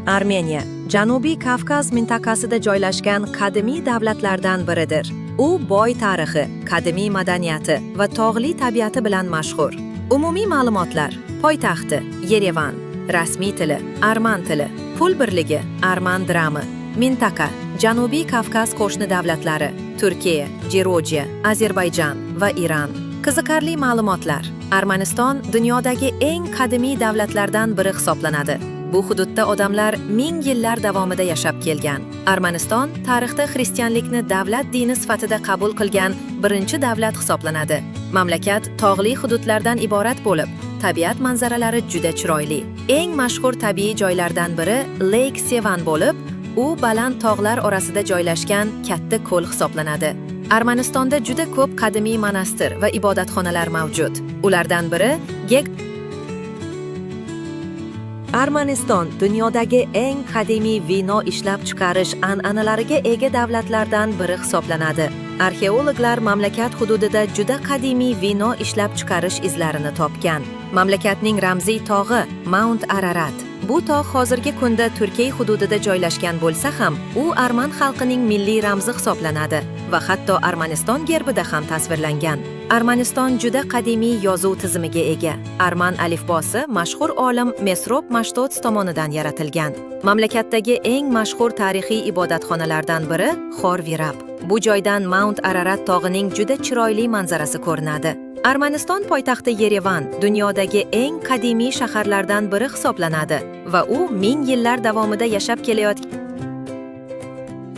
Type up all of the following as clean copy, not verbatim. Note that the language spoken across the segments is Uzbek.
Armeniya Janubiy Kavkaz mintaqasida joylashgan qadimiy davlatlardan biridir. U boy tarixi, qadimiy madaniyati va tog'li tabiati bilan mashhur. Umumiy ma'lumotlar: poytaxti Yerevan, rasmiy tili arman tili, pul birligi arman drami, mintaqa Janubiy Kavkaz qo'shni davlatlari Turkiya, Georgiya, Ozarbayjon va Iran. Qiziqarli ma'lumotlar: Armaniston dunyodagi eng qadimiy davlatlardan biri hisoblanadi. Bu hududda odamlar ming yillar davomida yashab kelgan. Armaniston tarixda xristianlikni davlat dini sifatida qabul qilgan birinchi davlat hisoblanadi. Mamlakat tog'li hududlardan iborat bo'lib, tabiat manzaralari juda chiroyli. Eng mashhur tabiiy joylardan biri Lake Sevan bo'lib, u baland tog'lar orasida joylashgan katta ko'l hisoblanadi. Armanistonda juda ko'p qadimiy monastir va ibodatxonalar mavjud. Ulardan biri Armaniston dunyodagi eng qadimiy vino ishlab chiqarish an'analariga ega davlatlardan biri hisoblanadi. Arxeologlar mamlakat hududida juda qadimiy vino ishlab chiqarish izlarini topgan. Mamlakatning ramziy tog'i Mount Ararat. Bu tog' hozirgi kunda Turkiya hududida joylashgan bo'lsa ham, u arman xalqining milliy ramzi hisoblanadi va hatto Armaniston gerbida ham tasvirlangan. Armaniston juda qadimiy yozuv tizimiga ega. Arman alifbosi mashhur olim Mesrop Mashtots tomonidan yaratilgan. Mamlakatdagi eng mashhur tarixiy ibodatxonalardan biri Xor Virab. Bu joydan Mount Ararat tog'ining juda chiroyli manzarasi ko'rinadi. Armaniston poytaxti Yerevan dunyodagi eng qadimiy shaharlardan biri hisoblanadi va u ming yillar davomida yashab kelayotgan.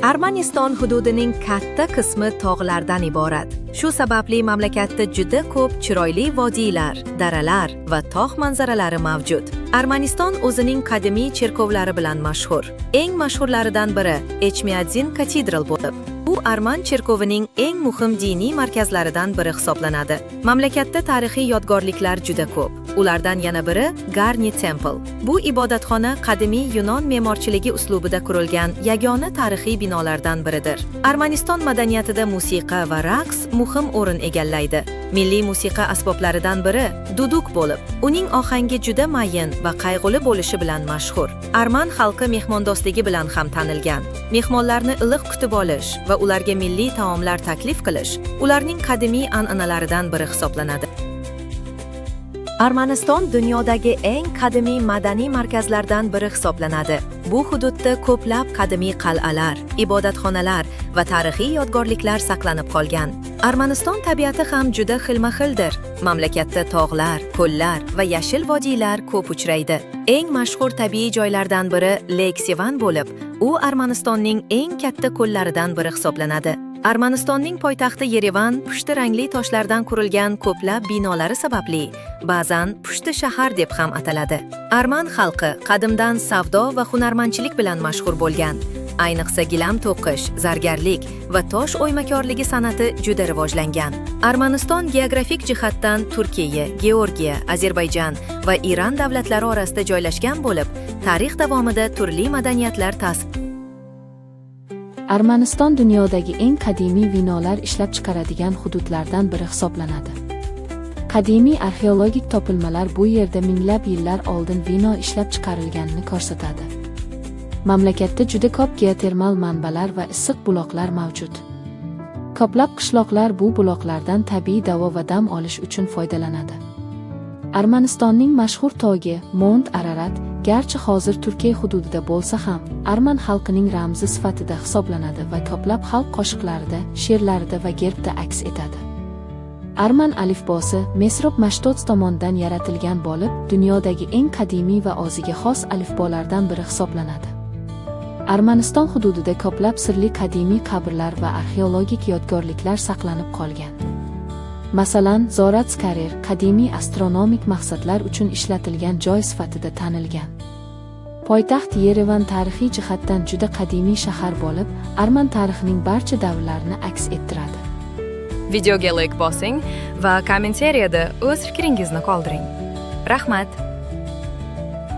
Armaniston hududining katta qismi tog'lardan iborat. Shu sababli mamlakatda juda ko'p chiroyli vodiylar, daralar va tog' manzaralari mavjud. Armaniston o'zining qadimiy cherkovlari bilan mashhur. Eng mashhurlaridan biri Echmiadzin katedral bo'lib, bu arman cherkovining eng muhim diniy markazlaridan biri hisoblanadi. Mamlakatda tarixiy yodgorliklar juda ko'p. Ulardan yana biri Garni Temple. Bu ibodatxona qadimiy Yunon me'morchiligi uslubida qurilgan yagona tarixiy binolardan biridir. Armaniston madaniyatida musiqa va raqs muhim o'rin egallaydi. Milliy musiqa asboblaridan biri duduk bo'lib, uning ohangi juda mayin va qayg'uli bo'lishi bilan mashhur. Arman xalqi mehmondo'stligi bilan ham tanilgan. Mehmonlarni iliq kutib olish va ularga milliy taomlar taklif qilish ularning qadimiy an'analaridan biri hisoblanadi. Armaniston dunyodagi eng qadimiy madaniy markazlardan biri hisoblanadi. Bu hududda ko'plab qadimiy qal'alar, ibodatxonalar va tarixiy yodgorliklar saqlanib qolgan. Armaniston tabiati ham juda xilma-xildir. Mamlakatda tog'lar, ko'llar va yashil vodiylar ko'p uchraydi. Eng mashhur tabiiy joylardan biri Lake Sevan bo'lib, u Armanistonning eng katta ko'llaridan biri hisoblanadi. Armanistonning poytaxti Yerevan pushti rangli toshlardan qurilgan ko'plab binolari sababli ba'zan pushti shahar deb ham ataladi. Arman xalqi qadimdan savdo va hunarmandchilik bilan mashhur bo'lgan. Ayniqsa gilam to'qish, zargarlik va tosh o'ymakorligi san'ati juda rivojlangan. Armaniston geografik jihatdan Turkiya, Georgiya, Ozarbayjon va Iran davlatlari orasida joylashgan bo'lib, tarix davomida turli madaniyatlar Armaniston dunyodagi eng qadimiy vinolar ishlab chiqaradigan hududlardan biri hisoblanadi. Qadimiy arxeologik topilmalar bu yerda minglab yillar oldin vino ishlab chiqarilganini ko'rsatadi. Mamlakatda juda ko'p geotermal manbalar va issiq buloqlar mavjud. Ko'plab qishloqlar bu buloqlardan tabiiy davo va dam olish uchun foydalanadi. Armanistonning mashhur tog'i Mount Ararat garchi hozir Turkiya hududida bo'lsa ham, arman xalqining ramzi sifatida hisoblanadi va ko'plab xalq qo'shiqlarida, she'rlarida va gerbda aks etadi. Arman alifbosi Mesrop Mashtots tomonidan yaratilgan bo'lib, dunyodagi eng qadimiy va o'ziga xos alifbolardan biri hisoblanadi. Armaniston hududida ko'plab sirli qadimiy qabrlar va arxeologik yodgorliklar saqlanib qolgan. Masalan, Zoratskarer qadimiy astronomik maqsadlar uchun ishlatilgan joy sifatida tanilgan. Poytaxt Yerevan tarixiy jihatdan juda qadimiy shahar bo'lib, arman tarixining barcha davrlarini aks ettiradi. Videoga like bosing va kommentariyada o'z fikringizni qoldiring. Rahmat!